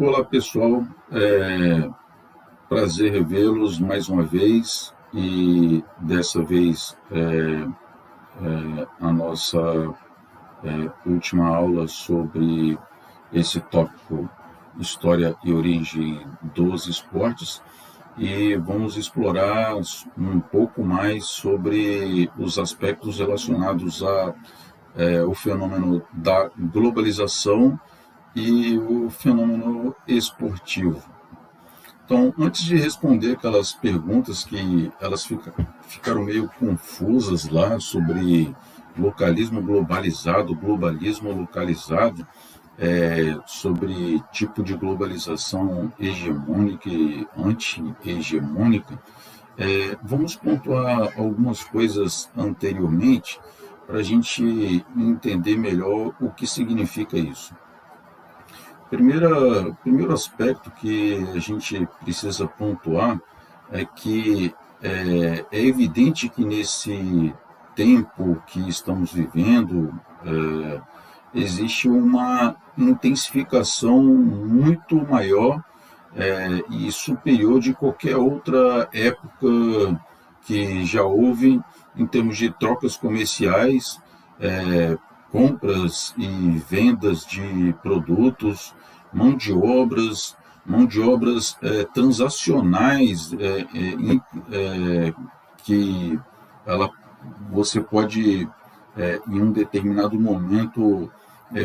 Olá pessoal, prazer revê-los mais uma vez e dessa vez a nossa última aula sobre esse tópico História e Origem dos Esportes, e vamos explorar um pouco mais sobre os aspectos relacionados ao fenômeno da globalização e o fenômeno esportivo. Então, antes de responder aquelas perguntas que elas ficaram meio confusas lá sobre localismo globalizado, globalismo localizado, sobre tipo de globalização hegemônica e anti-hegemônica, vamos pontuar algumas coisas anteriormente para a gente entender melhor o que significa isso. Primeiro aspecto que a gente precisa pontuar é que é evidente que nesse tempo que estamos vivendo existe uma intensificação muito maior e superior de qualquer outra época que já houve em termos de trocas comerciais, compras e vendas de produtos, mão de obras transacionais, que você pode, em um determinado momento,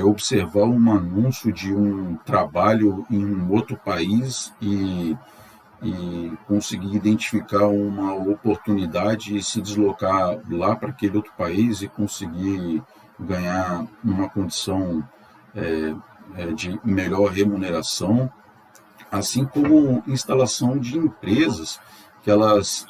observar um anúncio de um trabalho em um outro país e conseguir identificar uma oportunidade e se deslocar lá para aquele outro país e conseguir ganhar uma condição de melhor remuneração, assim como instalação de empresas que elas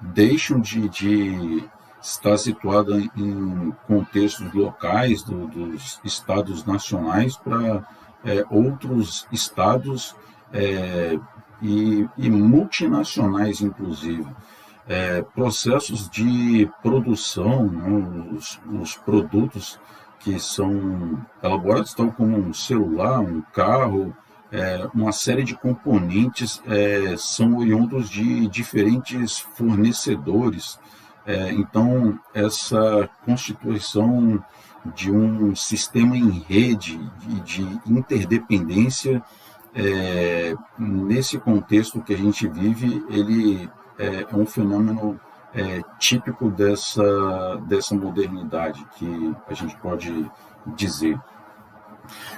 deixam de estar situadas em contextos locais dos estados nacionais para outros estados e multinacionais, inclusive. Processos de produção, né, os produtos que são elaborados, tal como um celular, um carro, uma série de componentes são oriundos de diferentes fornecedores. Então, essa constituição de um sistema em rede de interdependência, nesse contexto que a gente vive, ele é um fenômeno típico dessa modernidade, que a gente pode dizer.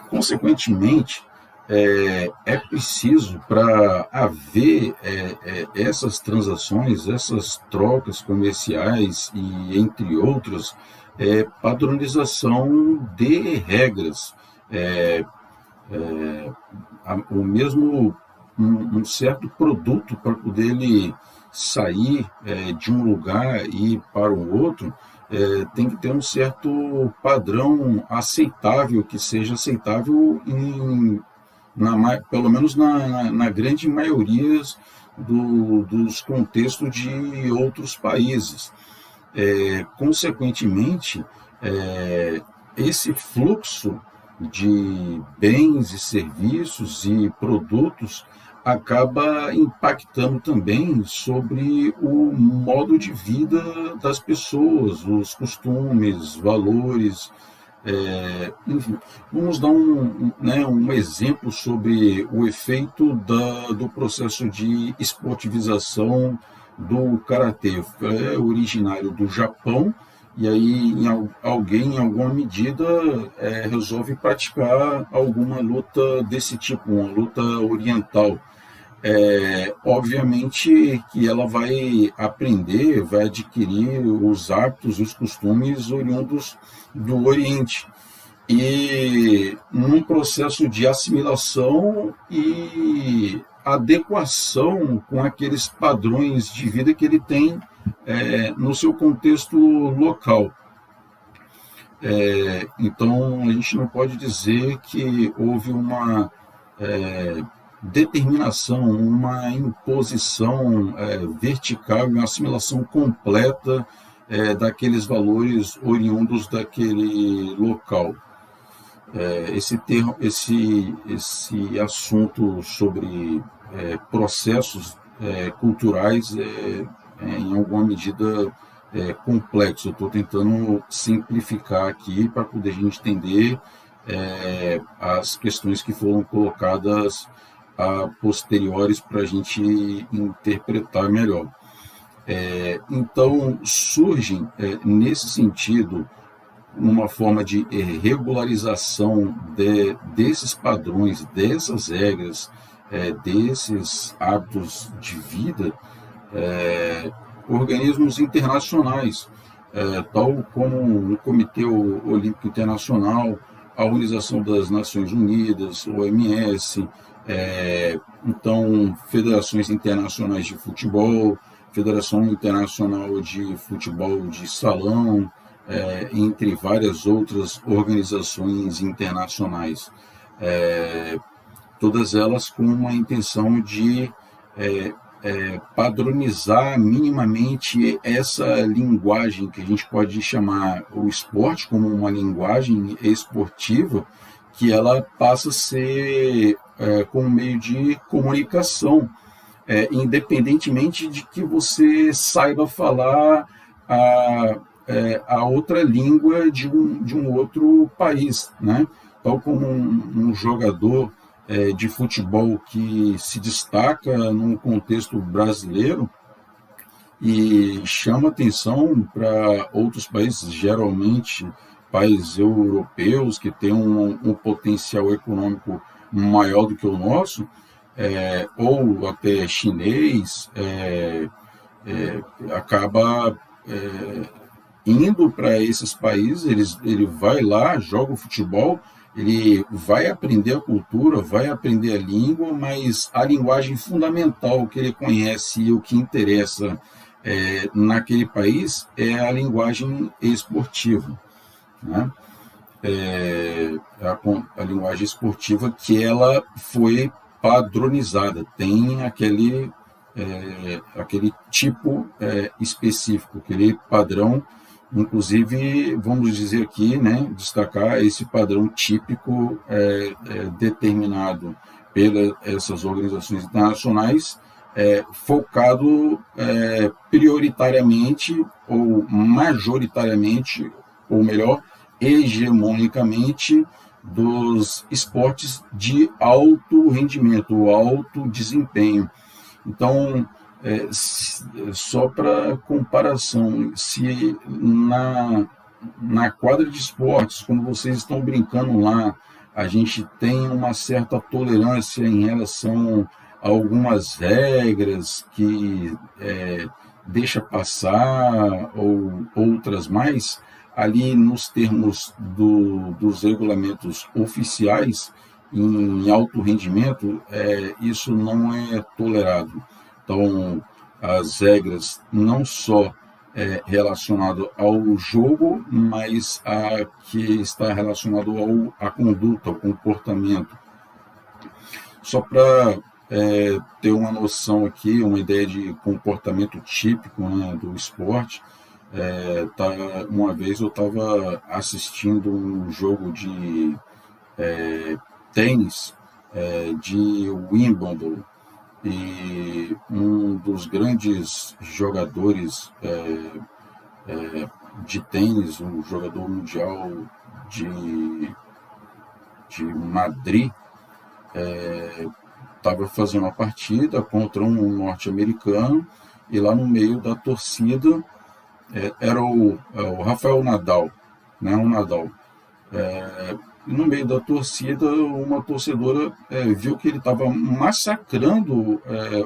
Consequentemente, é preciso, para haver essas transações, essas trocas comerciais e, entre outros, padronização de regras, o mesmo um certo produto para poder ele sair de um lugar e ir para o outro, tem que ter um certo padrão aceitável, que seja aceitável pelo menos na grande maioria dos contextos de outros países. Consequentemente, esse fluxo de bens e serviços e produtos acaba impactando também sobre o modo de vida das pessoas, os costumes, valores. Enfim, vamos dar um exemplo sobre o efeito do processo de esportivização do karatê. É originário do Japão, e aí alguém, em alguma medida, resolve praticar alguma luta desse tipo, uma luta oriental. Obviamente que ela vai aprender, vai adquirir os hábitos, os costumes oriundos do Oriente, e num processo de assimilação e adequação com aqueles padrões de vida que ele tem no seu contexto local. Então, a gente não pode dizer que houve uma determinação, uma imposição vertical, uma assimilação completa daqueles valores oriundos daquele local. esse assunto sobre processos culturais em alguma medida complexo. Eu estou tentando simplificar aqui para poder a gente entender as questões que foram colocadas a posteriores para a gente interpretar melhor. Então, surgem, nesse sentido, uma forma de regularização desses padrões, dessas regras, desses hábitos de vida, organismos internacionais, tal como o Comitê Olímpico Internacional, a Organização das Nações Unidas, o OMS, então federações internacionais de futebol, Federação Internacional de Futebol de Salão, entre várias outras organizações internacionais, todas elas com uma intenção de padronizar minimamente essa linguagem que a gente pode chamar o esporte como uma linguagem esportiva, que ela passa a ser como meio de comunicação, independentemente de que você saiba falar a outra língua de um outro país, né? Tal como um jogador de futebol que se destaca num contexto brasileiro e chama atenção para outros países, geralmente países europeus que têm um potencial econômico maior do que o nosso, ou até chinês, acaba indo para esses países, ele vai lá, joga o futebol, ele vai aprender a cultura, vai aprender a língua, mas a linguagem fundamental que ele conhece e o que interessa naquele país é a linguagem esportiva, né? A linguagem esportiva que ela foi padronizada, tem aquele tipo específico, aquele padrão. Inclusive, vamos dizer aqui, né, destacar esse padrão típico determinado pelas essas organizações internacionais, focado prioritariamente ou majoritariamente, ou melhor, hegemonicamente, dos esportes de alto rendimento, alto desempenho. Então, só para comparação, se na quadra de esportes, quando vocês estão brincando lá, a gente tem uma certa tolerância em relação a algumas regras que deixa passar, ou outras mais, ali nos termos dos regulamentos oficiais, em alto rendimento, isso não é tolerado. Então, as regras não só relacionado ao jogo, mas a que está relacionado à conduta, ao comportamento. Só para ter uma noção aqui, uma ideia de comportamento típico, né, do esporte, uma vez eu estava assistindo um jogo de tênis de Wimbledon, e um dos grandes jogadores de tênis, um jogador mundial de Madrid, estava fazendo uma partida contra um norte-americano, e lá no meio da torcida era o Rafael Nadal, né, o Nadal. No meio da torcida, uma torcedora viu que ele estava massacrando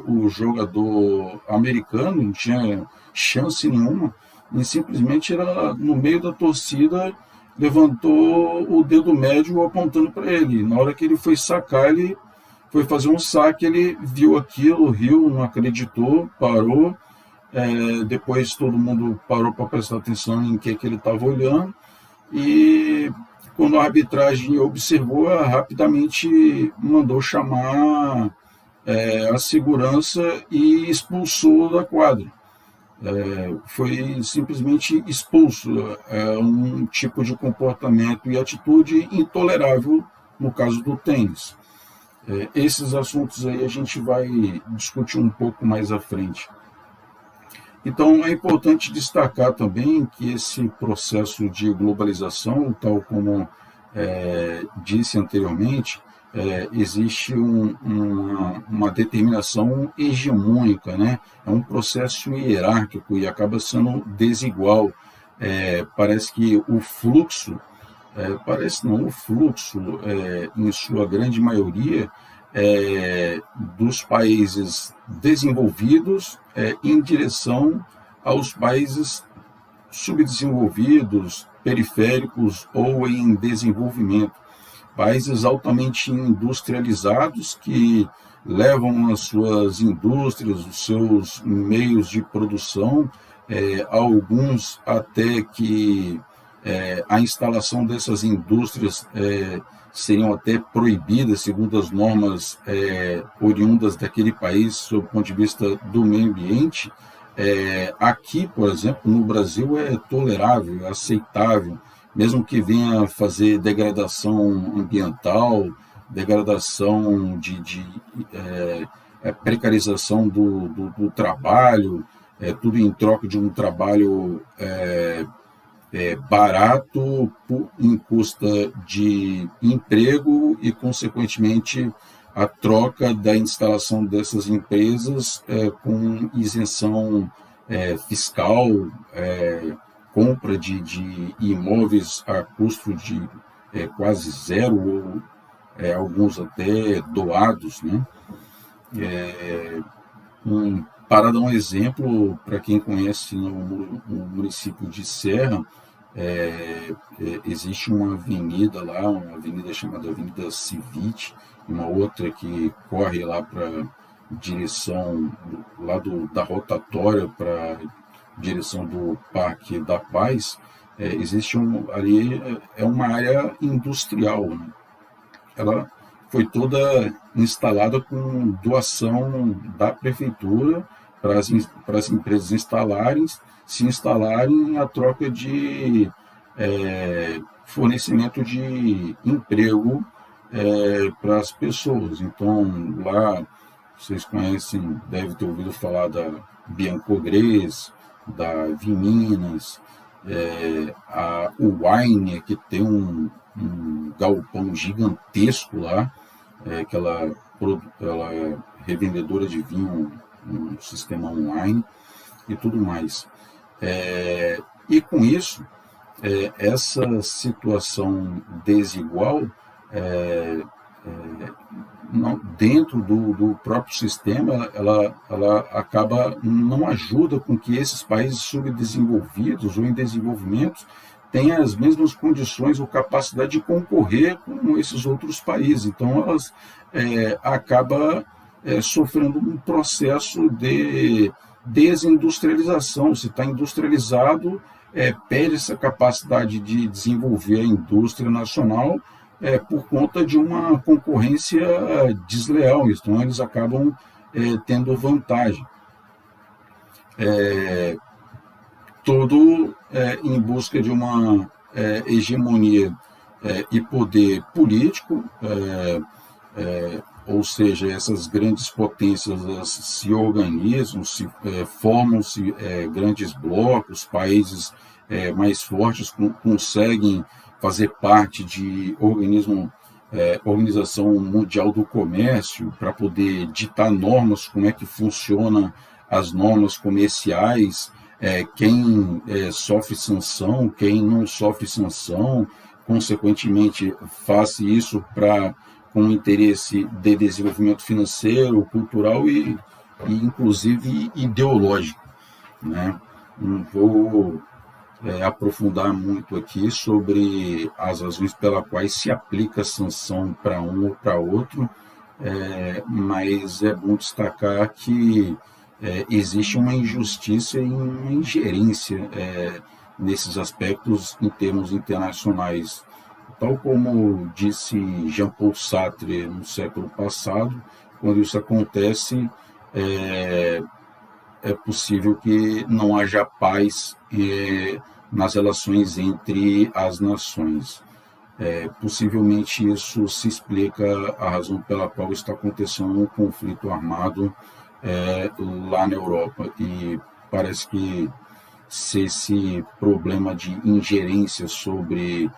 o jogador americano, não tinha chance nenhuma, e simplesmente no meio da torcida, levantou o dedo médio apontando para ele. Na hora que ele foi sacar, ele foi fazer um saque, ele viu aquilo, riu, não acreditou, parou. Depois todo mundo parou para prestar atenção em que ele estava olhando, e quando a arbitragem observou, rapidamente mandou chamar a segurança e expulsou da quadra. foi simplesmente expulso um tipo de comportamento e atitude intolerável no caso do tênis. Esses assuntos aí a gente vai discutir um pouco mais à frente. Então, é importante destacar também que esse processo de globalização, tal como disse anteriormente, existe uma determinação hegemônica, né? É um processo hierárquico e acaba sendo desigual. Parece que o fluxo, o fluxo, em sua grande maioria, dos países desenvolvidos em direção aos países subdesenvolvidos, periféricos ou em desenvolvimento. Países altamente industrializados que levam as suas indústrias, os seus meios de produção, alguns até que a instalação dessas indústrias seriam até proibidas, segundo as normas oriundas daquele país, sob o ponto de vista do meio ambiente. Aqui, por exemplo, no Brasil é tolerável, é aceitável, mesmo que venha fazer degradação ambiental, degradação de precarização do trabalho, tudo em troca de um trabalho barato em custa de emprego e, consequentemente, a troca da instalação dessas empresas com isenção fiscal, compra de imóveis a custo de quase zero, ou alguns até doados, né? Para dar um exemplo, para quem conhece no município de Serra, existe uma avenida lá, uma avenida chamada Avenida Civite, uma outra que corre lá para direção lá da rotatória para direção do Parque da Paz. Existe ali uma área industrial, né? Ela foi toda instalada com doação da prefeitura para as empresas se instalarem a troca de fornecimento de emprego para as pessoas. Então, lá, vocês conhecem, devem ter ouvido falar da Biancogres, da Viminas, o Wine, que tem um galpão gigantesco lá, que ela é revendedora de vinho, um sistema online e tudo mais. E com isso, essa situação desigual dentro do próprio sistema, ela acaba, não ajuda com que esses países subdesenvolvidos ou em desenvolvimento tenham as mesmas condições ou capacidade de concorrer com esses outros países. Então, elas acabam sofrendo um processo de desindustrialização. Se está industrializado, perde essa capacidade de desenvolver a indústria nacional por conta de uma concorrência desleal. Então, eles acabam tendo vantagem. Tudo em busca de uma hegemonia e poder político, ou seja, essas grandes potências se organizam, formam-se grandes blocos, países mais fortes conseguem fazer parte de Organização Mundial do Comércio para poder ditar normas, como é que funcionam as normas comerciais, quem sofre sanção, quem não sofre sanção, consequentemente faz isso com interesse de desenvolvimento financeiro, cultural e inclusive ideológico, né? Não vou aprofundar muito aqui sobre as razões pelas quais se aplica a sanção para um ou para outro, mas é bom destacar que existe uma injustiça e uma ingerência nesses aspectos em termos internacionais. Tal como disse Jean-Paul Sartre no século passado, quando isso acontece, é possível que não haja paz nas relações entre as nações. Possivelmente isso se explica a razão pela qual está acontecendo um conflito armado lá na Europa. E parece que se esse problema de ingerência sobre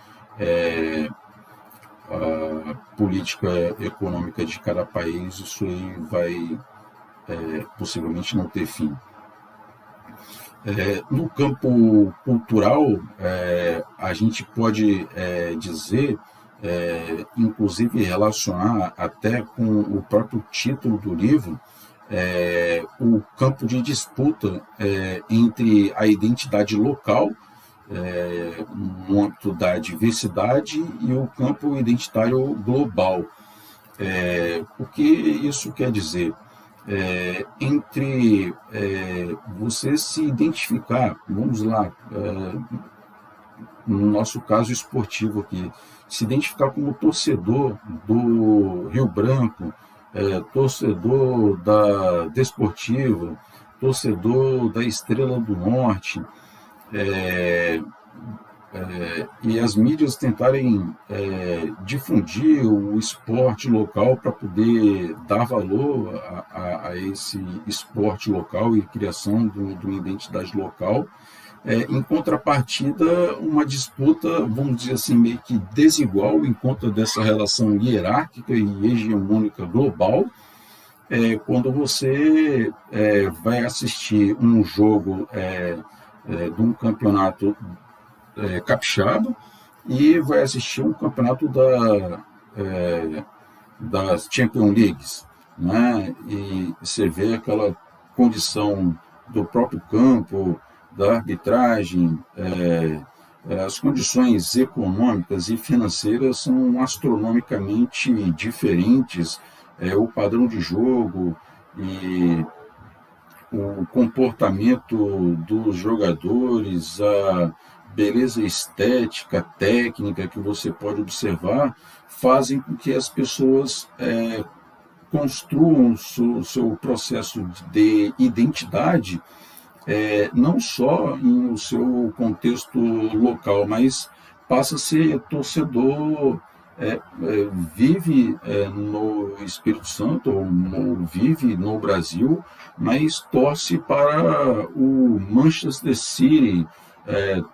a política econômica de cada país, isso aí vai possivelmente não ter fim. No campo cultural, a gente pode dizer, inclusive relacionar até com o próprio título do livro, o campo de disputa entre a identidade local, no âmbito da diversidade, e o campo identitário global. O que isso quer dizer? Entre você se identificar, vamos lá, no nosso caso esportivo aqui, se identificar como torcedor do Rio Branco, torcedor da Desportiva, torcedor da Estrela do Norte, e as mídias tentarem difundir o esporte local para poder dar valor a esse esporte local e criação de uma identidade local. Em contrapartida, uma disputa, vamos dizer assim, meio que desigual em conta dessa relação hierárquica e hegemônica global, quando você vai assistir um jogo de um campeonato capixaba e vai assistir um campeonato das Champions Leagues, né? E você vê aquela condição do próprio campo, da arbitragem, as condições econômicas e financeiras são astronomicamente diferentes, o padrão de jogo e o comportamento dos jogadores, a beleza estética, técnica que você pode observar, fazem com que as pessoas construam o seu processo de identidade, não só no seu contexto local, mas passa a ser torcedor, vive no Espírito Santo, ou vive no Brasil, mas torce para o Manchester City,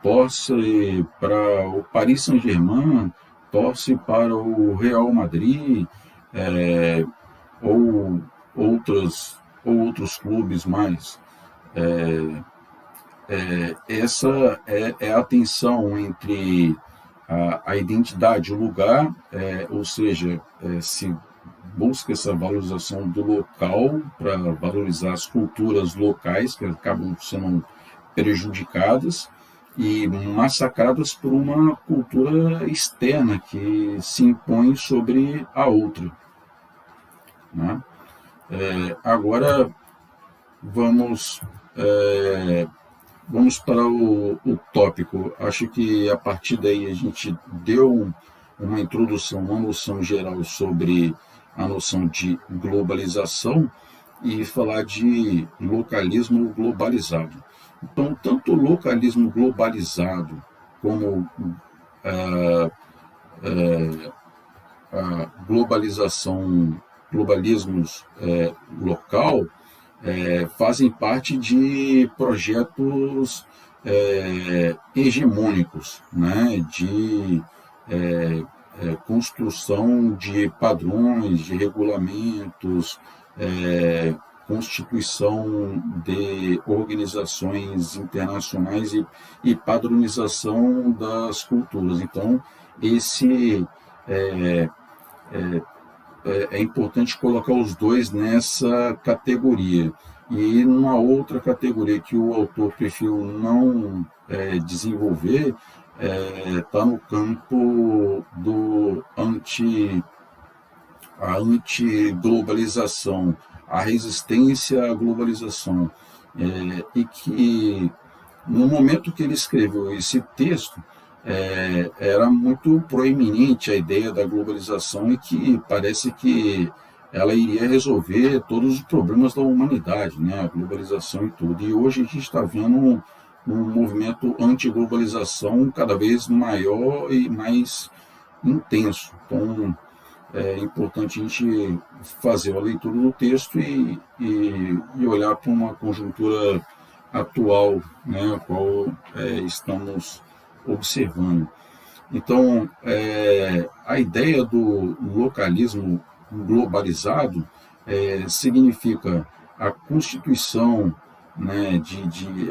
torce para o Paris Saint-Germain, torce para o Real Madrid, ou outros clubes mais. Essa é a tensão entre a identidade, o lugar, ou seja, se busca essa valorização do local para valorizar as culturas locais que acabam sendo prejudicadas e massacradas por uma cultura externa que se impõe sobre a outra, né? Agora vamos para o tópico. Acho que a partir daí a gente deu uma introdução, uma noção geral sobre a noção de globalização e falar de localismo globalizado. Então, tanto o localismo globalizado como a globalismos local, fazem parte de projetos hegemônicos, né, de construção de padrões, de regulamentos, constituição de organizações internacionais e padronização das culturas. Então, esse é importante colocar os dois nessa categoria. E numa outra categoria que o autor preferiu não desenvolver, está no campo a antiglobalização, a resistência à globalização. E que, no momento que ele escreveu esse texto, era muito proeminente a ideia da globalização e que parece que ela iria resolver todos os problemas da humanidade, né? A globalização e tudo. E hoje a gente está vendo um movimento anti-globalização cada vez maior e mais intenso. Então, é importante a gente fazer a leitura do texto e olhar para uma conjuntura atual, né, a qual estamos observando. Então, a ideia do localismo globalizado significa a constituição, né,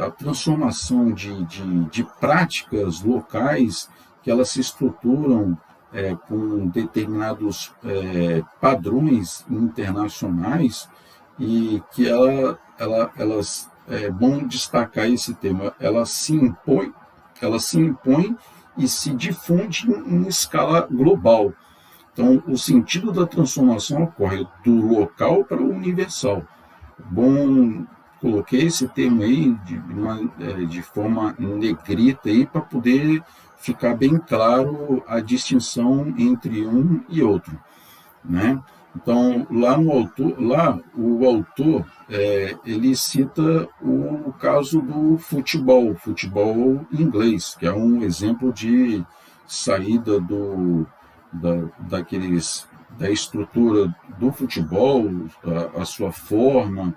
a transformação de práticas locais que elas se estruturam com determinados padrões internacionais e que elas é bom destacar esse tema, ela se impõe e se difunde em escala global. Então, o sentido da transformação ocorre do local para o universal. Bom, coloquei esse termo aí de forma negrita aí para poder ficar bem claro a distinção entre um e outro, né? Então, o autor ele cita o caso do futebol inglês, que é um exemplo de saída da estrutura do futebol, a sua forma,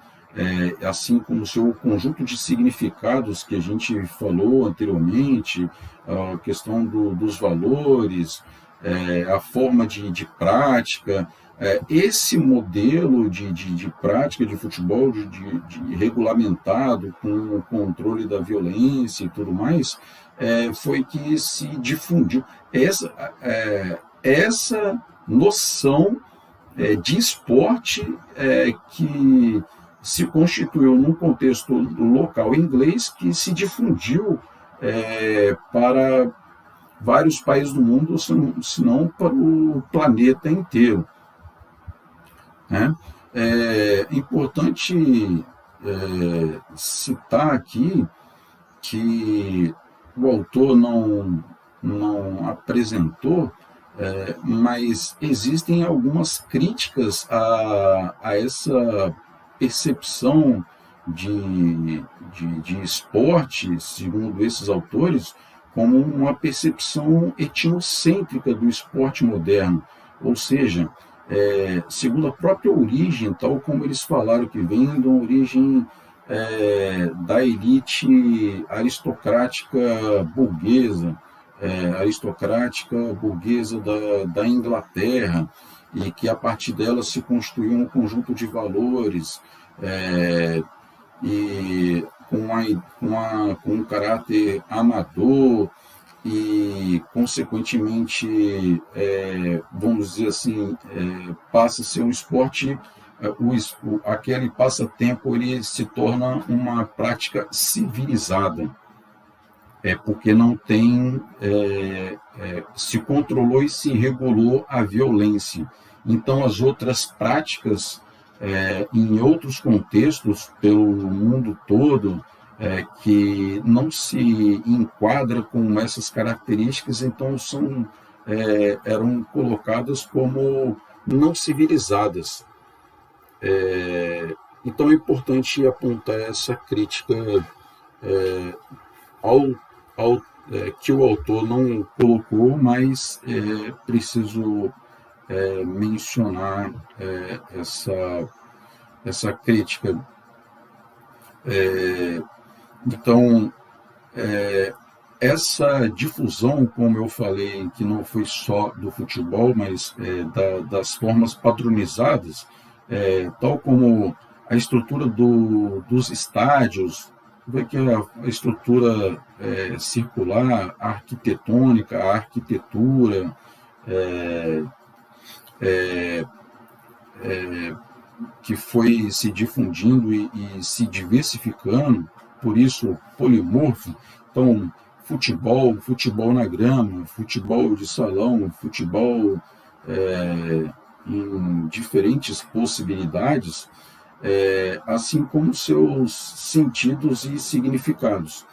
assim como o seu conjunto de significados que a gente falou anteriormente, a questão dos valores, a forma de prática. Esse modelo de prática de futebol, de regulamentado, com o controle da violência e tudo mais, foi que se difundiu essa noção de esporte que se constituiu num contexto local inglês, que se difundiu para vários países do mundo, se não para o planeta inteiro. É importante citar aqui que o autor não apresentou, mas existem algumas críticas a essa percepção de esporte, segundo esses autores, como uma percepção etnocêntrica do esporte moderno, ou seja, segundo a própria origem, tal como eles falaram, que vem de uma origem da elite aristocrática burguesa, da Inglaterra, e que a partir dela se construiu um conjunto de valores e com um caráter amador e, consequentemente, vamos dizer assim, passa a ser um esporte, aquele passatempo ele se torna uma prática civilizada, porque não tem, se controlou e se regulou a violência. Então, as outras práticas, em outros contextos, pelo mundo todo, que não se enquadra com essas características, então eram colocadas como não civilizadas. Então é importante apontar essa crítica que o autor não colocou, mas preciso mencionar essa crítica. Então, essa difusão, como eu falei, que não foi só do futebol, mas das formas padronizadas, tal como a estrutura dos estádios, vê que a estrutura circular, a arquitetônica, a arquitetura, que foi se difundindo e se diversificando, por isso polimorfo. Então, futebol na grama, futebol de salão, futebol em diferentes possibilidades, assim como seus sentidos e significados.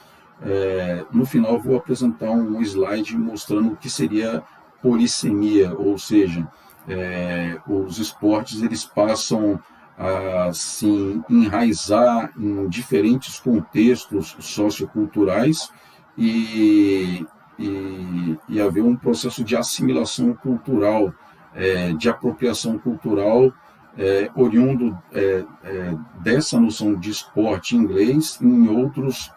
No final, vou apresentar um slide mostrando o que seria polissemia, ou seja, Os esportes eles passam a se enraizar em diferentes contextos socioculturais e, e haver um processo de assimilação cultural, de apropriação cultural, oriundo dessa noção de esporte inglês em outros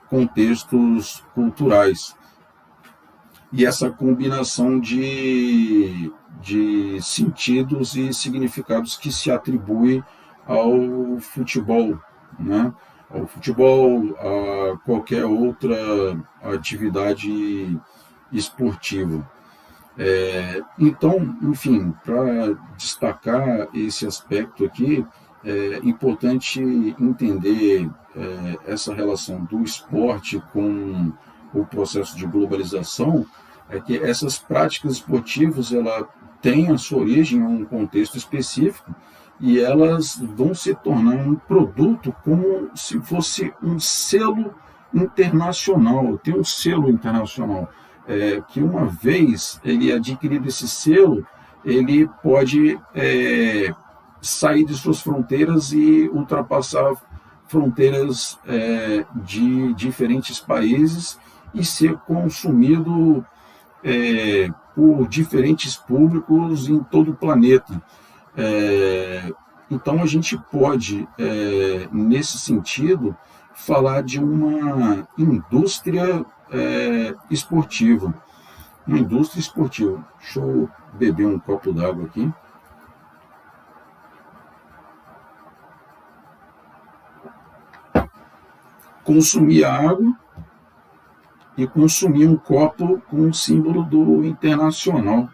contextos culturais. E essa combinação de sentidos e significados que se atribui ao futebol, né? Ao futebol, a qualquer outra atividade esportiva. Então, enfim, para destacar esse aspecto aqui, é importante entender essa relação do esporte com o processo de globalização, é que essas práticas esportivas ela têm a sua origem em um contexto específico e elas vão se tornar um produto como se fosse um selo internacional, tem um selo internacional, que uma vez ele adquirido esse selo, ele pode sair de suas fronteiras e ultrapassar fronteiras de diferentes países e ser consumido por diferentes públicos em todo o planeta. Então a gente pode, nesse sentido, falar de uma indústria esportiva. Uma indústria esportiva. Deixa eu beber um copo d'água aqui. Consumir água e consumir um copo com o símbolo do Internacional,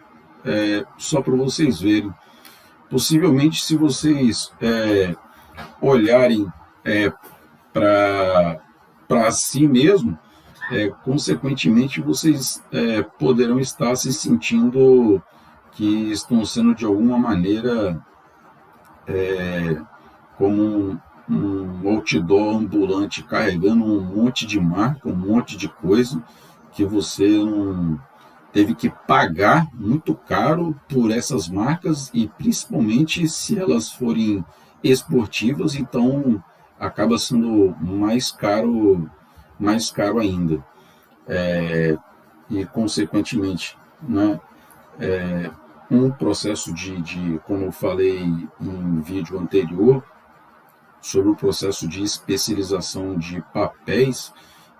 só para vocês verem. Possivelmente, se vocês olharem para si mesmo, consequentemente, vocês poderão estar se sentindo que estão sendo, de alguma maneira, como um outdoor ambulante carregando um monte de marca, um monte de coisa que você não teve que pagar muito caro por essas marcas e principalmente se elas forem esportivas, então acaba sendo mais caro ainda. E consequentemente, né, um processo de, como eu falei em vídeo anterior, sobre o processo de especialização de papéis,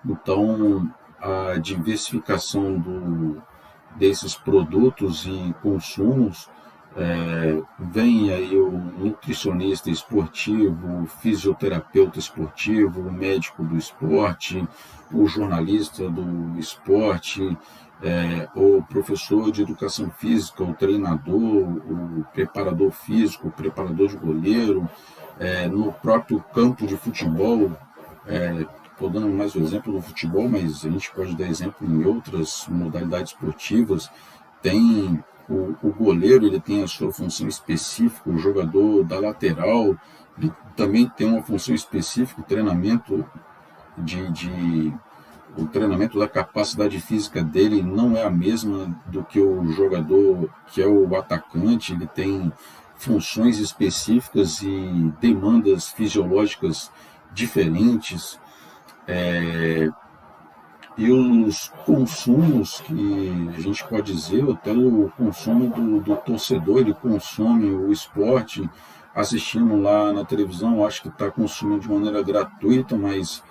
então a diversificação desses produtos e consumos, vem aí o nutricionista esportivo, o fisioterapeuta esportivo, o médico do esporte, o jornalista do esporte, o professor de educação física, o treinador, o preparador físico, o preparador de goleiro, no próprio campo de futebol. Estou dando mais o exemplo do futebol, mas a gente pode dar exemplo em outras modalidades esportivas. Tem o goleiro, ele tem a sua função específica, o jogador da lateral, ele também tem uma função específica, o treinamento o treinamento da capacidade física dele não é a mesma do que o jogador que é o atacante, ele tem funções específicas e demandas fisiológicas diferentes. E os consumos que a gente pode dizer, até o consumo do torcedor, ele consome o esporte assistindo lá na televisão, acho que está consumindo de maneira gratuita, mas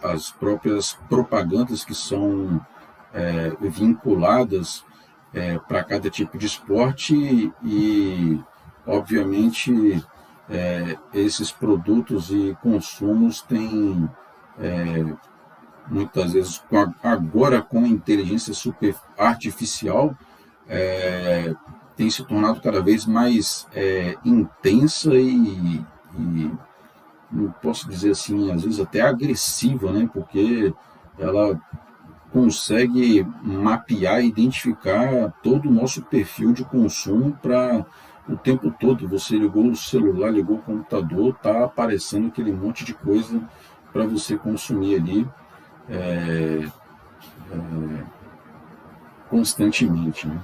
as próprias propagandas que são vinculadas para cada tipo de esporte e, obviamente, esses produtos e consumos têm, muitas vezes, agora com a inteligência super artificial, tem se tornado cada vez mais intensa e, não posso dizer assim, às vezes até agressiva, né? Porque ela consegue mapear e identificar todo o nosso perfil de consumo para o tempo todo. Você ligou o celular, ligou o computador, está aparecendo aquele monte de coisa para você consumir ali constantemente, né?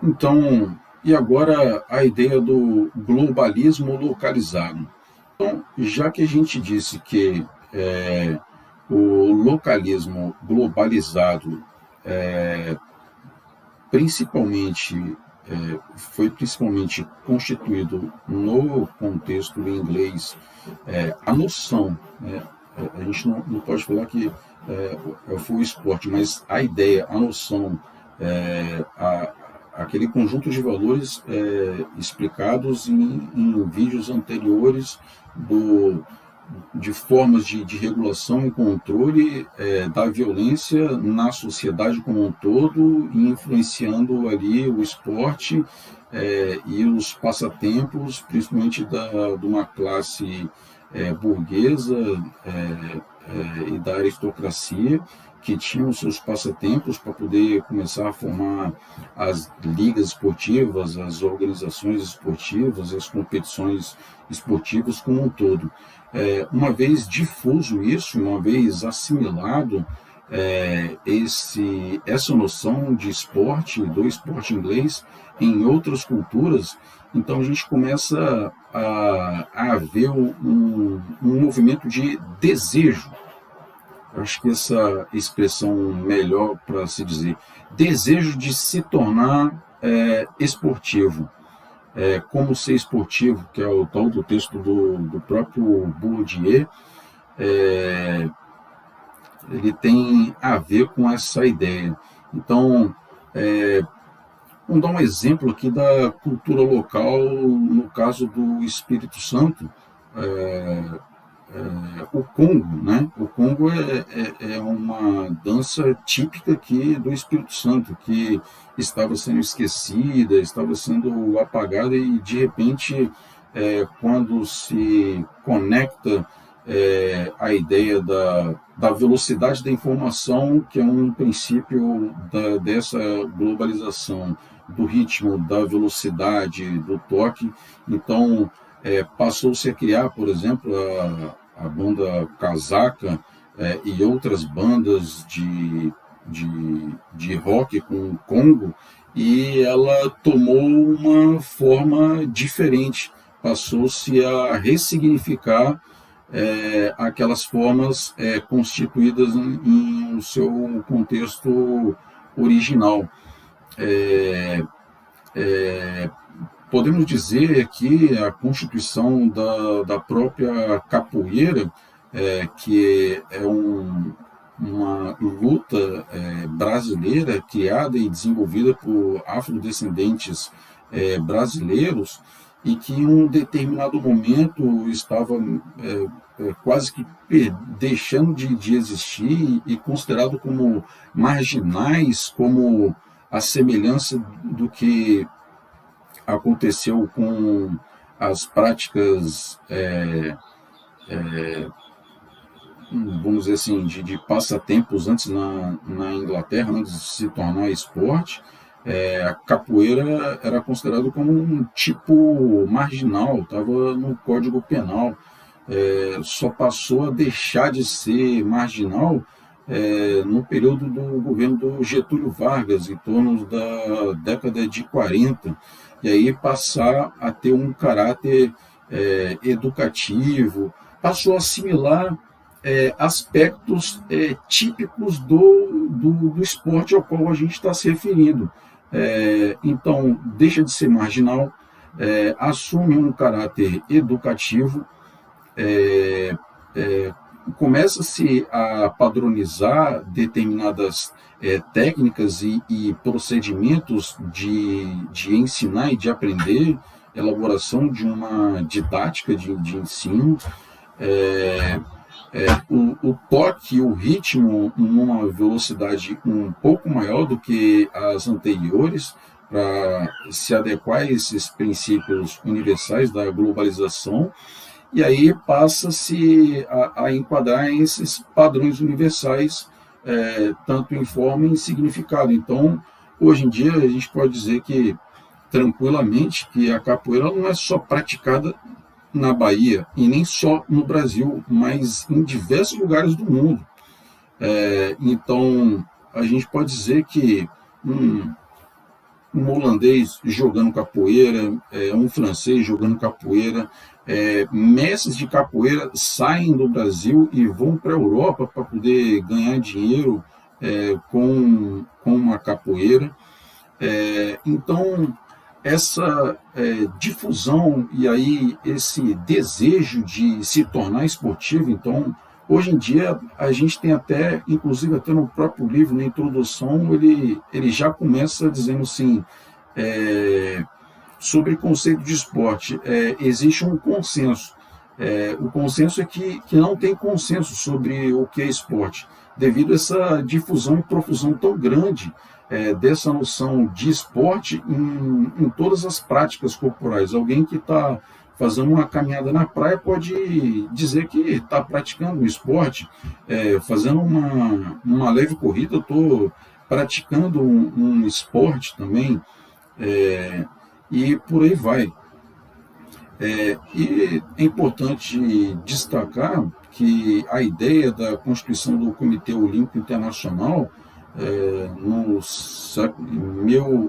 Então, e agora a ideia do globalismo localizado. Então, já que a gente disse que o localismo globalizado principalmente foi principalmente constituído no contexto inglês, a noção, né, a gente não pode falar que foi o esporte, mas a ideia, a noção, aquele conjunto de valores explicados em vídeos anteriores de formas de regulação e controle da violência na sociedade como um todo, e influenciando ali o esporte e os passatempos, principalmente de uma classe burguesa e da aristocracia, que tinham seus passatempos para poder começar a formar as ligas esportivas, as organizações esportivas, as competições esportivas como um todo. Uma vez difuso isso, uma vez assimilado essa noção de esporte, do esporte inglês, em outras culturas, então a gente começa a ver um movimento de desejo. Acho que essa expressão melhor para se dizer, desejo de se tornar esportivo. Como ser esportivo, que é o tal do texto do próprio Bourdieu, ele tem a ver com essa ideia. Então, vamos dar um exemplo aqui da cultura local, no caso do Espírito Santo, o Congo, né? O Congo é uma dança típica aqui do Espírito Santo, que estava sendo esquecida, estava sendo apagada, e de repente, quando se conecta a ideia da velocidade da informação, que é um princípio dessa globalização, do ritmo, da velocidade, do toque, então passou-se a criar, por exemplo, a banda casaca e outras bandas de rock com Congo, e ela tomou uma forma diferente, passou-se a ressignificar aquelas formas constituídas em seu contexto original. Podemos dizer que a constituição da própria capoeira, que é uma luta brasileira criada e desenvolvida por afrodescendentes brasileiros, e que em um determinado momento estava quase que deixando de existir e considerado como marginais, como a semelhança do que aconteceu com as práticas, vamos dizer assim, de passatempos antes na Inglaterra, antes de se tornar esporte. A capoeira era considerado como um tipo marginal, estava no Código Penal. Só passou a deixar de ser marginal no período do governo do Getúlio Vargas, em torno da década de 40, e aí passar a ter um caráter educativo, passou a assimilar aspectos típicos do esporte ao qual a gente está se referindo. Então, deixa de ser marginal, assume um caráter educativo, começa-se a padronizar determinadas técnicas e procedimentos de ensinar e de aprender, elaboração de uma didática de ensino, o toque, o ritmo numa velocidade um pouco maior do que as anteriores, para se adequar a esses princípios universais da globalização, e aí passa-se a enquadrar esses padrões universais, tanto em forma e em significado. Então, hoje em dia, a gente pode dizer que, tranquilamente, que a capoeira não é só praticada na Bahia, e nem só no Brasil, mas em diversos lugares do mundo. Então, a gente pode dizer que um holandês jogando capoeira, um francês jogando capoeira, mestres de capoeira saem do Brasil e vão para a Europa para poder ganhar dinheiro com a capoeira. Então, essa difusão e aí esse desejo de se tornar esportivo, então, hoje em dia, a gente tem até, inclusive até no próprio livro, na introdução, ele já começa dizendo assim, sobre conceito de esporte, existe um consenso. O consenso é que não tem consenso sobre o que é esporte, devido a essa difusão e profusão tão grande dessa noção de esporte em todas as práticas corporais. Alguém que está fazendo uma caminhada na praia pode dizer que está praticando um esporte, fazendo uma leve corrida, eu estou praticando um esporte também, e por aí vai. E é importante destacar que a ideia da constituição do Comitê Olímpico Internacional no século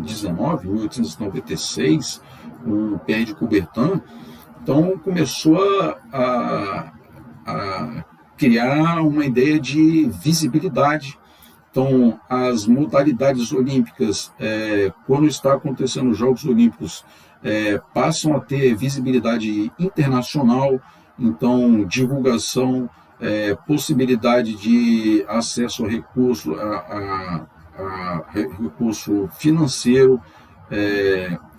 XIX, 1896, com Pierre de Coubertin, então começou a criar uma ideia de visibilidade. Então, as modalidades olímpicas, quando está acontecendo os Jogos Olímpicos, passam a ter visibilidade internacional, então, divulgação, possibilidade de acesso a recurso, a recurso financeiro,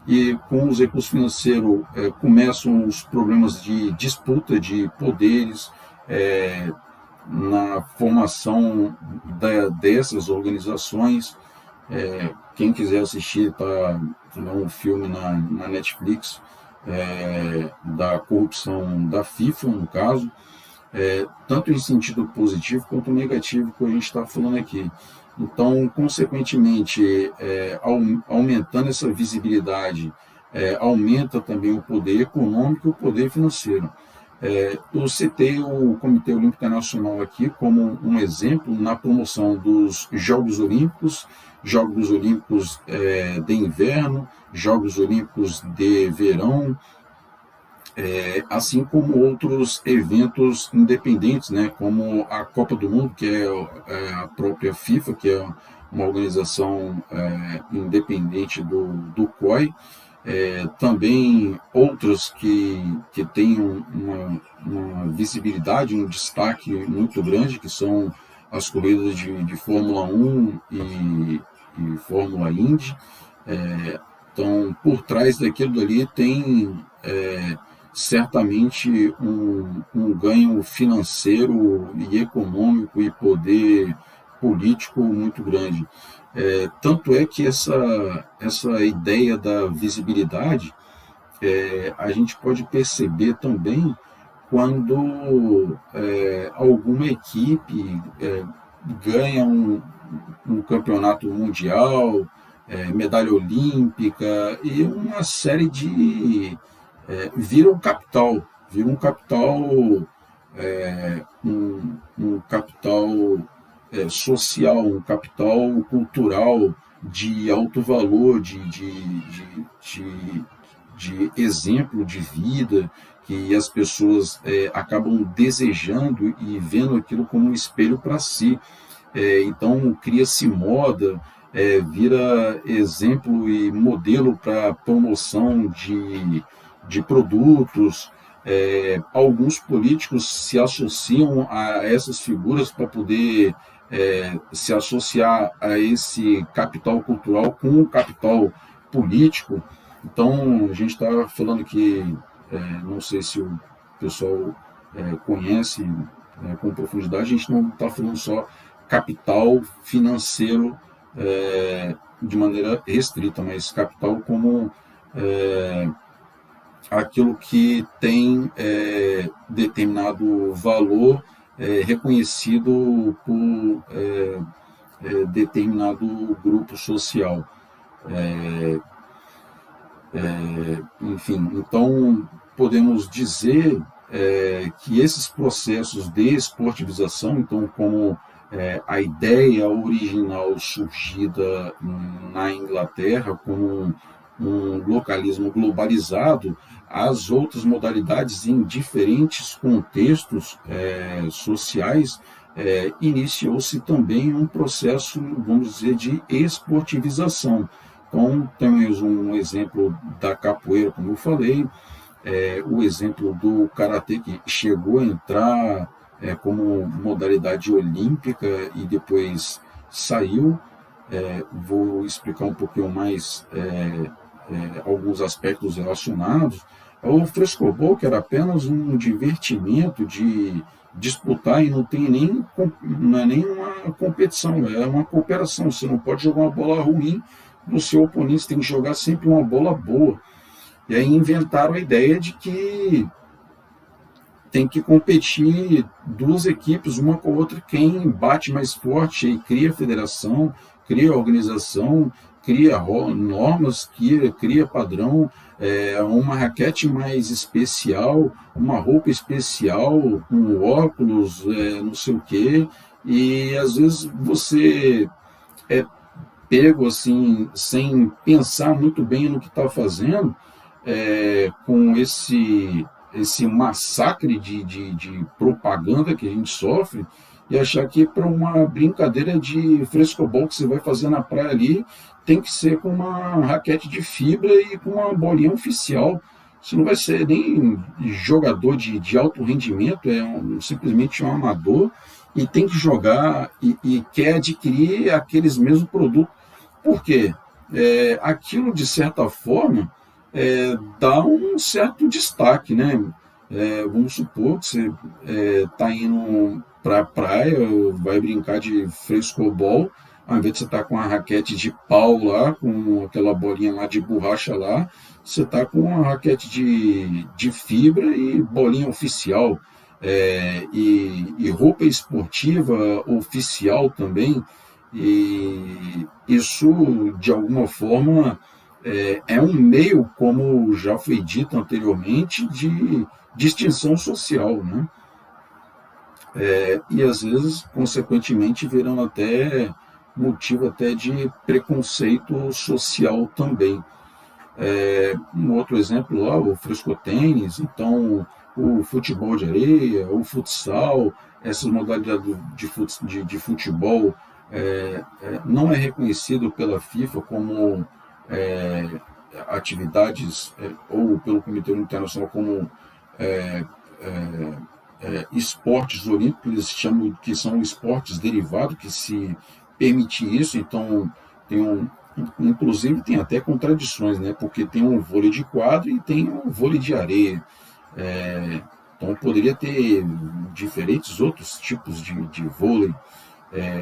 e com os recursos financeiros começam os problemas de disputa de poderes, na formação dessas organizações. Quem quiser assistir, um filme na Netflix, da corrupção da FIFA, no caso, tanto em sentido positivo quanto negativo que a gente está falando aqui. Então, consequentemente, aumentando essa visibilidade, aumenta também o poder econômico e o poder financeiro. Eu citei o Comitê Olímpico Internacional aqui como um exemplo na promoção dos Jogos Olímpicos de inverno, Jogos Olímpicos de verão, assim como outros eventos independentes, né, como a Copa do Mundo, que é a própria FIFA, que é uma organização independente do COI, também outros que têm uma visibilidade, um destaque muito grande, que são as corridas de Fórmula 1 e Fórmula Indy. Então, por trás daquilo dali tem certamente um ganho financeiro e econômico e poder político muito grande. Tanto é que essa ideia da visibilidade a gente pode perceber também quando alguma equipe ganha um campeonato mundial, medalha olímpica e uma série de... vira um capital, um capital social, um capital cultural de alto valor, de exemplo de vida, que as pessoas acabam desejando e vendo aquilo como um espelho para si. Então, cria-se moda, vira exemplo e modelo para promoção de produtos. Alguns políticos se associam a essas figuras para poder se associar a esse capital cultural com o capital político. Então, a gente está falando que, não sei se o pessoal conhece com profundidade, a gente não está falando só capital financeiro de maneira restrita, mas capital como aquilo que tem determinado valor reconhecido por determinado grupo social. Enfim, então podemos dizer que esses processos de esportivização, então como A ideia original surgida na Inglaterra como um localismo globalizado, as outras modalidades em diferentes contextos sociais, iniciou-se também um processo, vamos dizer, de esportivização. Então, temos um exemplo da capoeira, como eu falei, o exemplo do karatê, que chegou a entrar como modalidade olímpica e depois saiu. Vou explicar um pouquinho mais alguns aspectos relacionados. O frescobol, que era apenas um divertimento de disputar e não é nem uma competição, é uma cooperação. Você não pode jogar uma bola ruim no seu oponente, você tem que jogar sempre uma bola boa. E aí inventaram a ideia de que tem que competir duas equipes, uma com a outra, quem bate mais forte, aí cria federação, cria organização, cria normas, cria padrão, uma raquete mais especial, uma roupa especial, um óculos, não sei o quê, e às vezes você é pego assim, sem pensar muito bem no que está fazendo, com esse massacre de propaganda que a gente sofre, e achar que para uma brincadeira de frescobol que você vai fazer na praia ali, tem que ser com uma raquete de fibra e com uma bolinha oficial. Você não vai ser nem jogador de alto rendimento, simplesmente um amador, e tem que jogar e quer adquirir aqueles mesmos produtos. Por quê? Aquilo, de certa forma, dá um certo destaque, né? Vamos supor que você está indo para a praia, vai brincar de frescobol, ao invés de você estar com a raquete de pau lá, com aquela bolinha lá de borracha lá, você está com uma raquete de fibra e bolinha oficial, e roupa esportiva oficial também, e isso, de alguma forma, um meio, como já foi dito anteriormente, de distinção social, né? E às vezes, consequentemente, virando até motivo até de preconceito social também. Um outro exemplo lá, o frescotênis, então o futebol de areia, o futsal, essas modalidades de futebol não é reconhecido pela FIFA como atividades, ou pelo Comitê Internacional como esportes olímpicos, eles chamam que são esportes derivados, que se permite isso, então inclusive tem até contradições, né? Porque tem um vôlei de quadra e tem um vôlei de areia. Então poderia ter diferentes outros tipos de vôlei,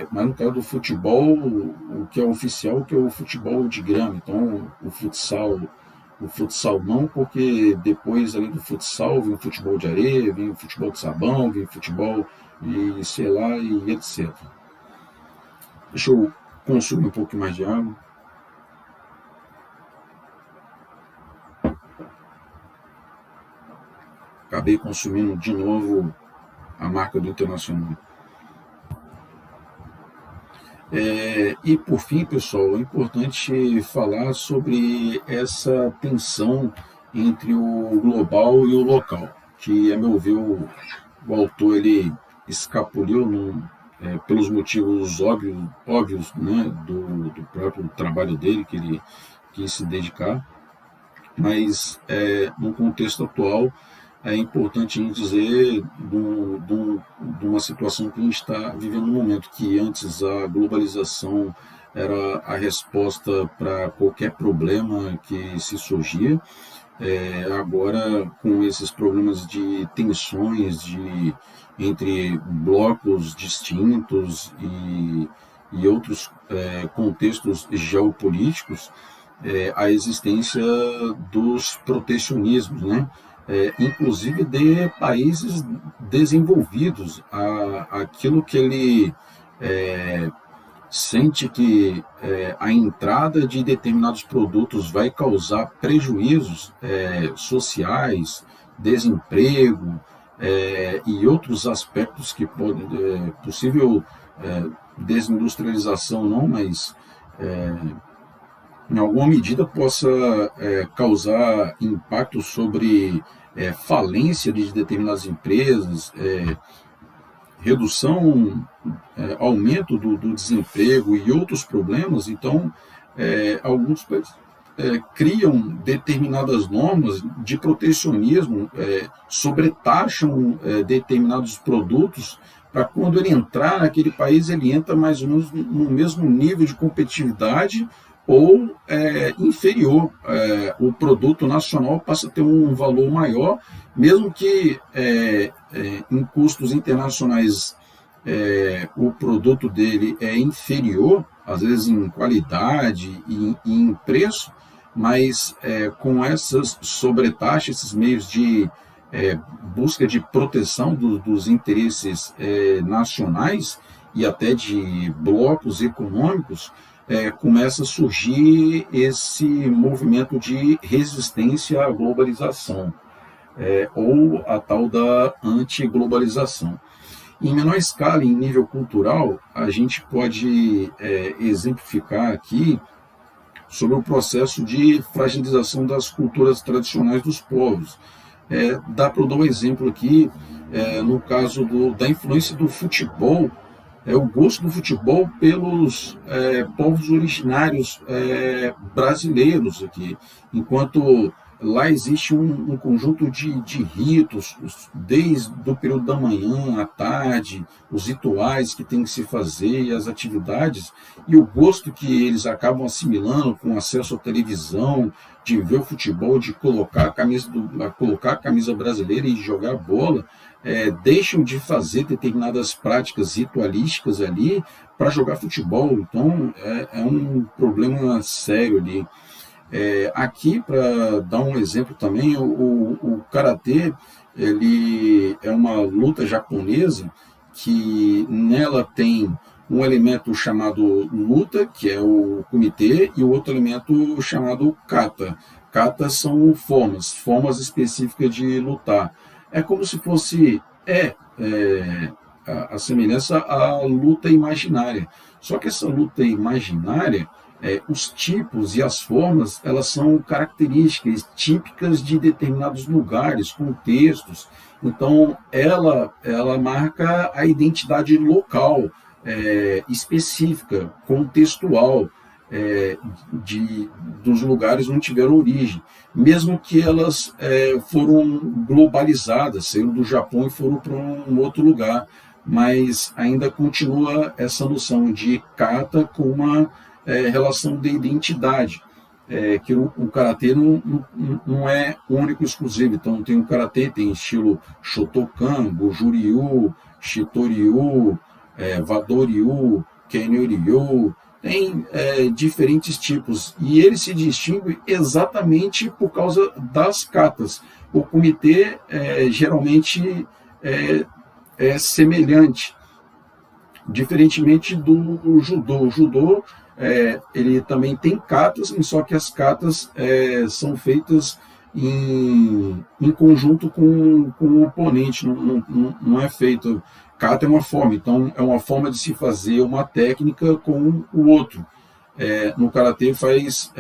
mas no caso do futebol, o que é oficial, o que é o futebol de grama. Então o futsal não, porque depois, além do futsal, vem o futebol de areia, vem o futebol de sabão, vem o futebol e sei lá, e etc. Deixa eu consumir um pouco mais de água. Acabei consumindo de novo a marca do Internacional. E por fim, pessoal, é importante falar sobre essa tensão entre o global e o local, que, a meu ver, o autor ele escapuliu pelos motivos óbvios, né, do próprio trabalho dele, que ele quis se dedicar, mas no contexto atual é importante a gente dizer de uma situação que a gente está vivendo no momento, que antes a globalização era a resposta para qualquer problema que se surgia. Agora, com esses problemas de tensões entre blocos distintos e outros contextos geopolíticos, a existência dos protecionismos, né? Inclusive de países desenvolvidos, aquilo que ele sente que a entrada de determinados produtos vai causar prejuízos sociais, desemprego e outros aspectos que podem possível desindustrialização não, mas em alguma medida possa causar impacto sobre falência de determinadas empresas, redução, aumento do desemprego e outros problemas. Então, alguns países criam determinadas normas de protecionismo, sobretaxam determinados produtos, para quando ele entrar naquele país, ele entra mais ou menos no mesmo nível de competitividade ou inferior. O produto nacional passa a ter um valor maior, mesmo que em custos internacionais o produto dele é inferior, às vezes em qualidade e em preço, mas com essas sobretaxas, esses meios de busca de proteção dos interesses nacionais e até de blocos econômicos, começa a surgir esse movimento de resistência à globalização, ou a tal da antiglobalização. Em menor escala, em nível cultural, a gente pode exemplificar aqui sobre o processo de fragilização das culturas tradicionais dos povos. Dá para eu dar um exemplo aqui, no caso da influência do futebol, o gosto do futebol pelos povos originários brasileiros aqui, enquanto lá existe um conjunto de ritos, desde o período da manhã à tarde, os rituais que tem que se fazer, as atividades, e o gosto que eles acabam assimilando com acesso à televisão, de ver o futebol, de colocar a camisa brasileira e jogar bola, deixam de fazer determinadas práticas ritualísticas ali para jogar futebol. Então, é um problema sério ali. Aqui, para dar um exemplo também, o karatê, ele é uma luta japonesa que nela tem um elemento chamado luta, que é o kumite, e o outro elemento chamado kata. Kata são formas específicas de lutar. É como se fosse a semelhança à luta imaginária. Só que essa luta imaginária, os tipos e as formas, elas são características típicas de determinados lugares, contextos. Então, ela marca a identidade local, específica, contextual, dos lugares onde tiveram origem. Mesmo que elas foram globalizadas, saíram do Japão e foram para um outro lugar, mas ainda continua essa noção de kata com uma relação de identidade, que o karatê não é único e exclusivo. Então tem o karatê, tem estilo Shotokan, Goju-ryu, Shitoryu, Wado-ryu, Kenyo-ryu, tem diferentes tipos, e ele se distingue exatamente por causa das katas. O kumite geralmente é semelhante, diferentemente do judô. O judô ele também tem katas, só que as katas são feitas em conjunto com o oponente, não é feito. Kata é uma forma, então é uma forma de se fazer uma técnica com o outro. No karatê faz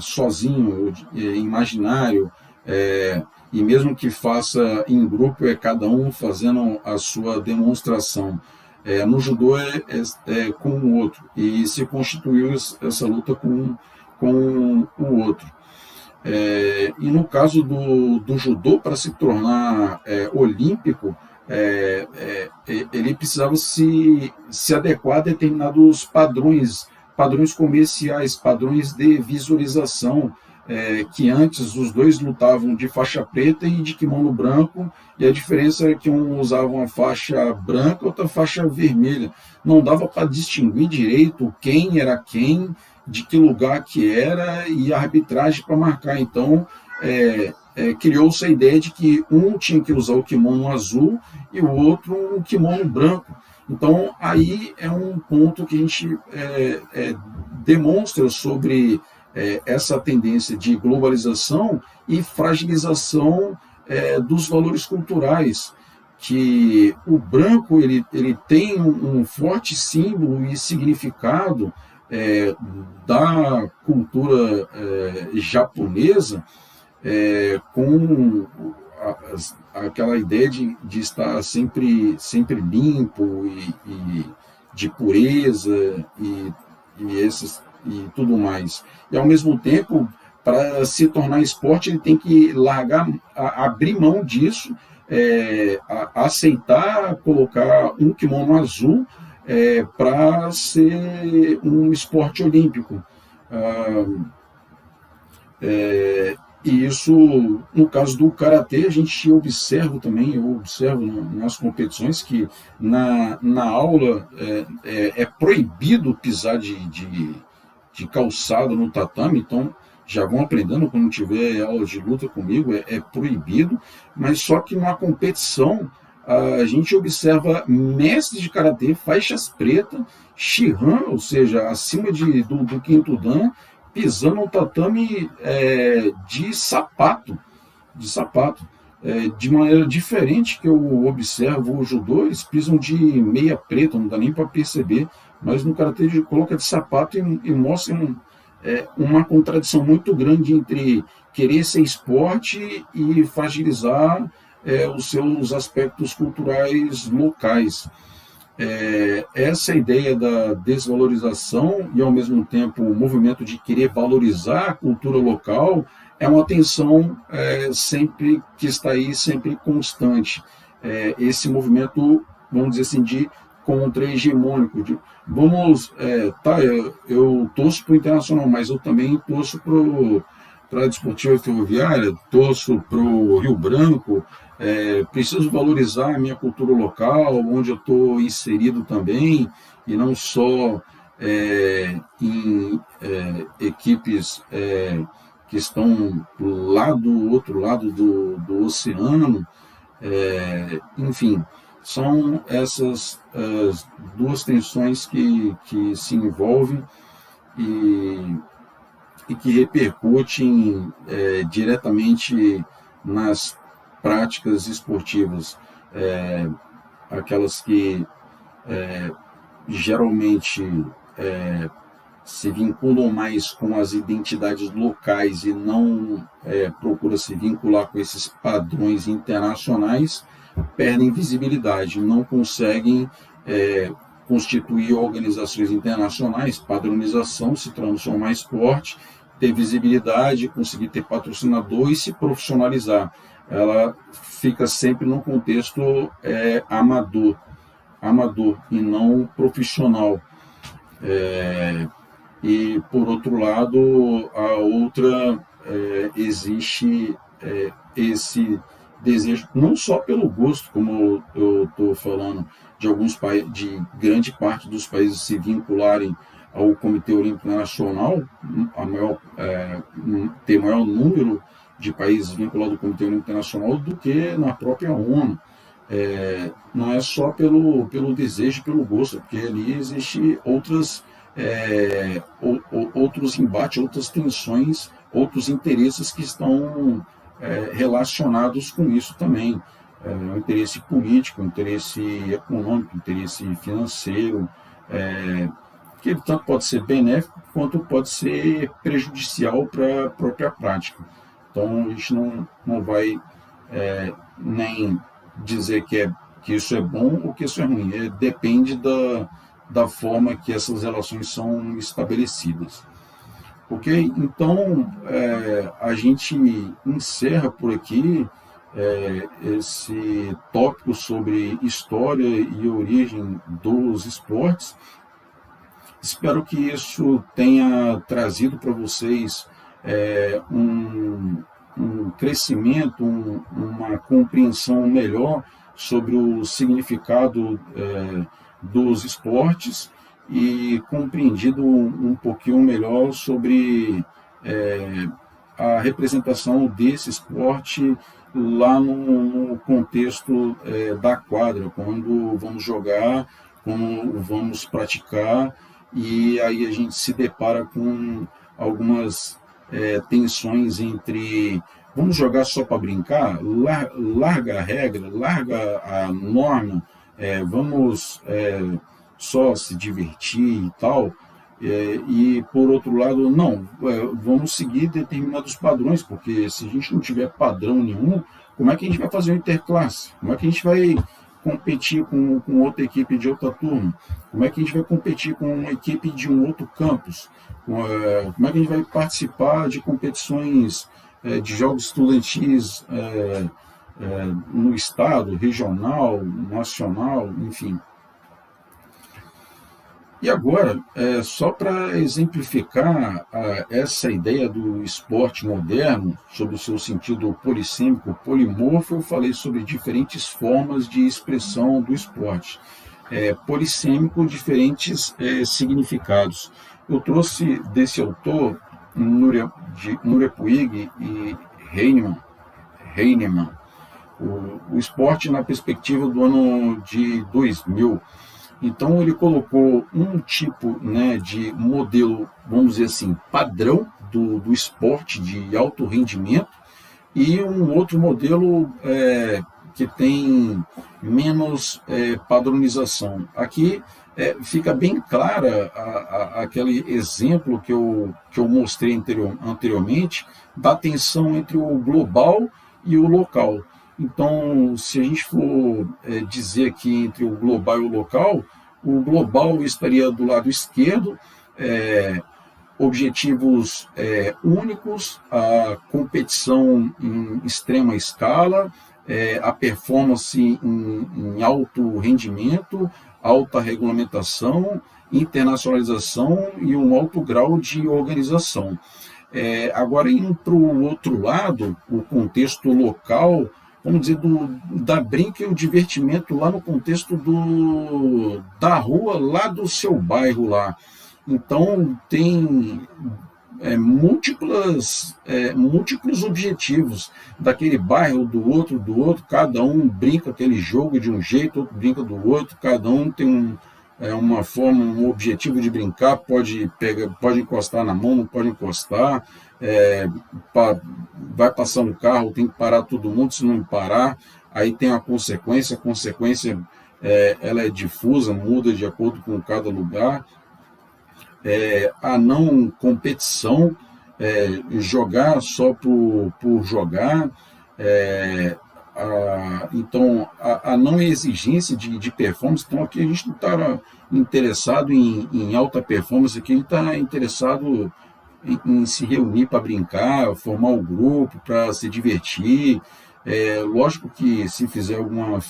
sozinho, imaginário, e mesmo que faça em grupo, cada um fazendo a sua demonstração. No judô com o outro, e se constituiu essa luta com o outro. E no caso do judô, para se tornar olímpico, ele precisava se adequar a determinados padrões comerciais, padrões de visualização, que antes os dois lutavam de faixa preta e de kimono branco, e a diferença é que um usava uma faixa branca, outra faixa vermelha. Não dava para distinguir direito quem era quem, de que lugar que era, e a arbitragem para marcar. Então, criou-se a ideia de que um tinha que usar o kimono azul e o outro um kimono branco. Então, aí é um ponto que a gente demonstra sobre essa tendência de globalização e fragilização dos valores culturais, que o branco ele tem um forte símbolo e significado da cultura japonesa, com aquela ideia de estar sempre limpo e de pureza e tudo mais. E ao mesmo tempo, para se tornar esporte, ele tem que abrir mão disso, aceitar colocar um kimono azul para ser um esporte olímpico. E isso, no caso do karatê, a gente observa também, eu observo nas competições que na aula é proibido pisar de calçado no tatame, então já vão aprendendo quando tiver aula de luta comigo, é proibido, mas só que na competição a gente observa mestres de karatê, faixas pretas, shihan, ou seja, acima do quinto dan, pisando no tatame de sapato, de maneira diferente que eu observo o judô, eles pisam de meia preta, não dá nem para perceber, mas no karatê coloca de sapato e mostra uma contradição muito grande entre querer ser esporte e fragilizar os seus aspectos culturais locais. Essa ideia da desvalorização e, ao mesmo tempo, o movimento de querer valorizar a cultura local é uma tensão sempre que está aí, sempre constante. Esse movimento, vamos dizer assim, de contra-hegemônico. Eu torço para o Internacional, mas eu também torço para a Desportiva Ferroviária, torço para o Rio Branco, preciso valorizar a minha cultura local, onde eu estou inserido também, e não só em equipes que estão lá do outro lado do oceano. Enfim, são essas as duas tensões que se envolvem e que repercutem diretamente nas práticas esportivas, aquelas que geralmente se vinculam mais com as identidades locais e não procura se vincular com esses padrões internacionais, perdem visibilidade, não conseguem constituir organizações internacionais, padronização, se transformar em esporte, ter visibilidade, conseguir ter patrocinador e se profissionalizar. Ela fica sempre num contexto amador e não profissional. E, por outro lado, a outra, existe esse desejo, não só pelo gosto, como eu estou falando, de grande parte dos países se vincularem ao Comitê Olímpico Nacional, ter maior número de países vinculados ao Comitê Olímpico Internacional do que na própria ONU. Não é só pelo desejo, pelo gosto, porque ali existe outros embates, outras tensões, outros interesses que estão relacionados com isso também. O interesse político, o interesse econômico, o interesse financeiro, que ele tanto pode ser benéfico quanto pode ser prejudicial para a própria prática. Então, a gente não vai nem dizer que isso é bom ou que isso é ruim. Depende da forma que essas relações são estabelecidas. Ok? Então, a gente encerra por aqui esse tópico sobre história e origem dos esportes. Espero que isso tenha trazido para vocês um crescimento, uma compreensão melhor sobre o significado dos esportes e compreendido um pouquinho melhor sobre a representação desse esporte lá no contexto da quadra, quando vamos jogar, como vamos praticar, e aí a gente se depara com algumas tensões entre Vamos jogar só para brincar? Larga a regra, larga a norma, vamos só se divertir e tal. E, por outro lado, não, vamos seguir determinados padrões, porque se a gente não tiver padrão nenhum, como é que a gente vai fazer uma interclasse? Como é que a gente vai competir com outra equipe de outra turma? Como é que a gente vai competir com uma equipe de um outro campus? Como é que a gente vai participar de competições de jogos estudantis no estado, regional, nacional, enfim? E agora, só para exemplificar essa ideia do esporte moderno, sobre o seu sentido polissêmico, polimorfo, eu falei sobre diferentes formas de expressão do esporte. Polissêmico, diferentes significados. Eu trouxe desse autor, Núria Puig e Heinemann, o esporte na perspectiva do ano de 2000. Então, ele colocou um tipo, né, de modelo, vamos dizer assim, padrão do esporte de alto rendimento e um outro modelo que tem menos padronização. Aqui fica bem clara aquele exemplo que eu mostrei anteriormente da tensão entre o global e o local. Então, se a gente for dizer aqui entre o global e o global estaria do lado esquerdo, objetivos únicos, a competição em extrema escala, a performance em alto rendimento, alta regulamentação, internacionalização e um alto grau de organização. Agora, indo para o outro lado, o contexto local, vamos dizer, da brinca e o divertimento lá no contexto da rua, lá do seu bairro lá. Então, tem múltiplos objetivos daquele bairro, do outro, cada um brinca aquele jogo de um jeito, outro brinca do outro, cada um tem uma forma, um objetivo de brincar, pode encostar na mão, não pode encostar, vai passar um carro, tem que parar todo mundo, se não parar, aí tem a consequência ela é difusa, muda de acordo com cada lugar, a não competição, jogar só por jogar, então a não exigência de performance. Então aqui a gente não está interessado em alta performance, aqui a gente está interessado em se reunir para brincar, formar um grupo para se divertir. Lógico que se fizer alguma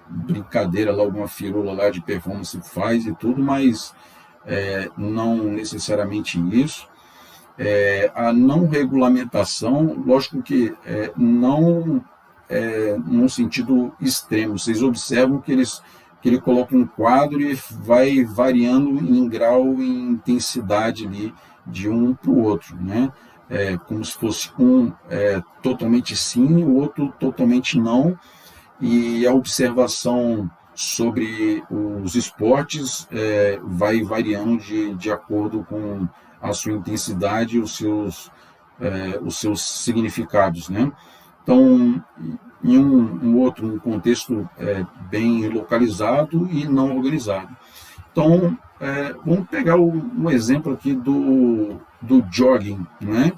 brincadeira lá, alguma firula lá de performance faz e tudo, mas não necessariamente isso. A não regulamentação, lógico que não num sentido extremo. Vocês observam que ele coloca um quadro e vai variando em grau e intensidade ali de um para o outro, né? Como se fosse um totalmente sim, o outro totalmente não, e a observação sobre os esportes vai variando de acordo com a sua intensidade e os seus significados, né? Então, em um contexto bem localizado e não organizado. Então, vamos pegar um exemplo aqui do jogging, né?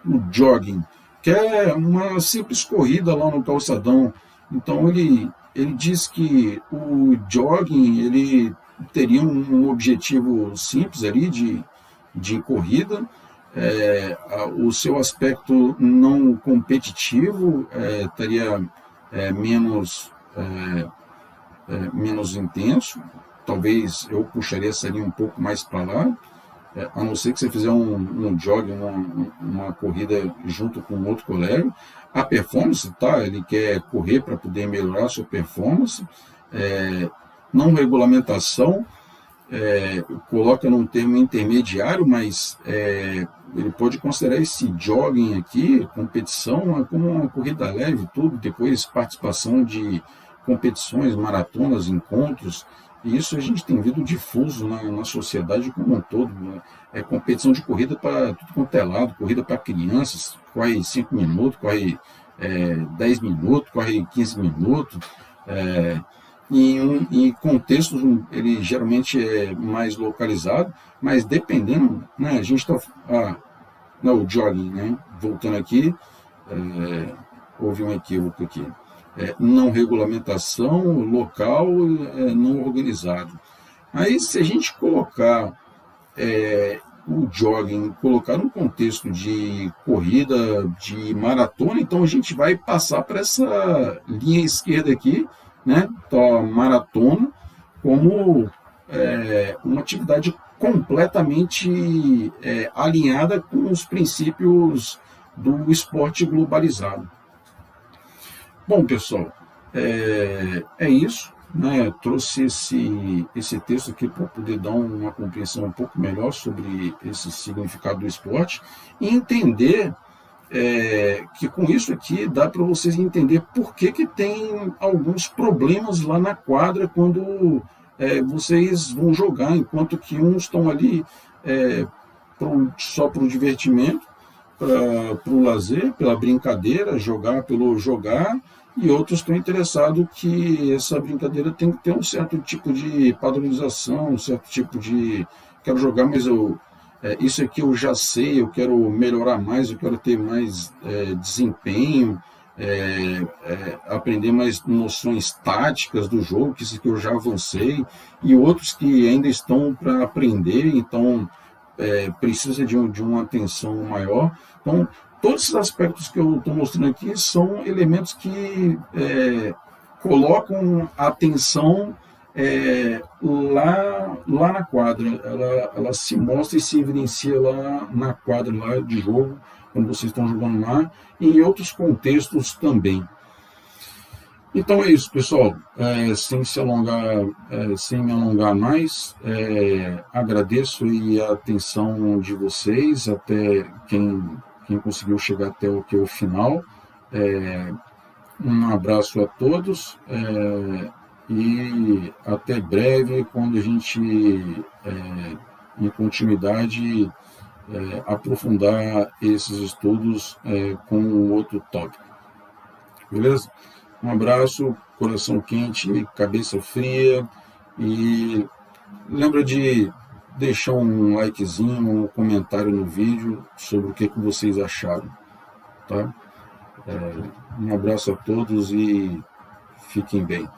O jogging, que é uma simples corrida lá no calçadão. Então, ele diz que o jogging ele teria um objetivo simples ali de corrida, o seu aspecto não competitivo estaria menos intenso, talvez eu puxaria essa linha um pouco mais para lá, a não ser que você fizer um jogging, uma corrida junto com outro colega. A performance, ele quer correr para poder melhorar a sua performance, não regulamentação, coloca num termo intermediário, mas ele pode considerar esse jogging aqui, competição, como uma corrida leve, tudo, depois participação de competições, maratonas, encontros, E isso a gente tem visto difuso na sociedade como um todo, né? É competição de corrida para tudo quanto é lado, corrida para crianças, corre 5 minutos, corre 10 minutos, corre 15 minutos. É, em contextos, ele geralmente é mais localizado, mas dependendo, né, a gente está... não, o jogging, né? Voltando aqui, houve um equívoco aqui. Não regulamentação, local, não organizado. Aí, se a gente colocar o jogging, colocar um contexto de corrida, de maratona, então a gente vai passar para essa linha esquerda aqui, né? Então, a maratona como uma atividade completamente alinhada com os princípios do esporte globalizado. Bom, pessoal, é isso, né? Trouxe esse texto aqui para poder dar uma compreensão um pouco melhor sobre esse significado do esporte e entender que com isso aqui dá para vocês entender por que tem alguns problemas lá na quadra quando vocês vão jogar, enquanto que uns estão ali só para o divertimento, para o lazer, pela brincadeira, jogar pelo jogar, e outros estão interessados que essa brincadeira tem que ter um certo tipo de padronização, um certo tipo de... Quero jogar, mas isso aqui eu já sei, eu quero melhorar mais, eu quero ter mais desempenho, aprender mais noções táticas do jogo, que isso aqui eu já avancei, e outros que ainda estão para aprender, então precisa de uma atenção maior. Então, todos esses aspectos que eu estou mostrando aqui são elementos que colocam a atenção lá na quadra. Ela se mostra e se evidencia lá na quadra lá de jogo, quando vocês estão jogando lá, e em outros contextos também. Então é isso, pessoal. Sem me alongar mais, agradeço a atenção de vocês, até quem conseguiu chegar até o final. Um abraço a todos e até breve, quando a gente, em continuidade, aprofundar esses estudos com outro tópico. Beleza? Um abraço, coração quente, cabeça fria, e lembra de deixar um likezinho, um comentário no vídeo sobre o que vocês acharam, tá? Um abraço a todos e fiquem bem.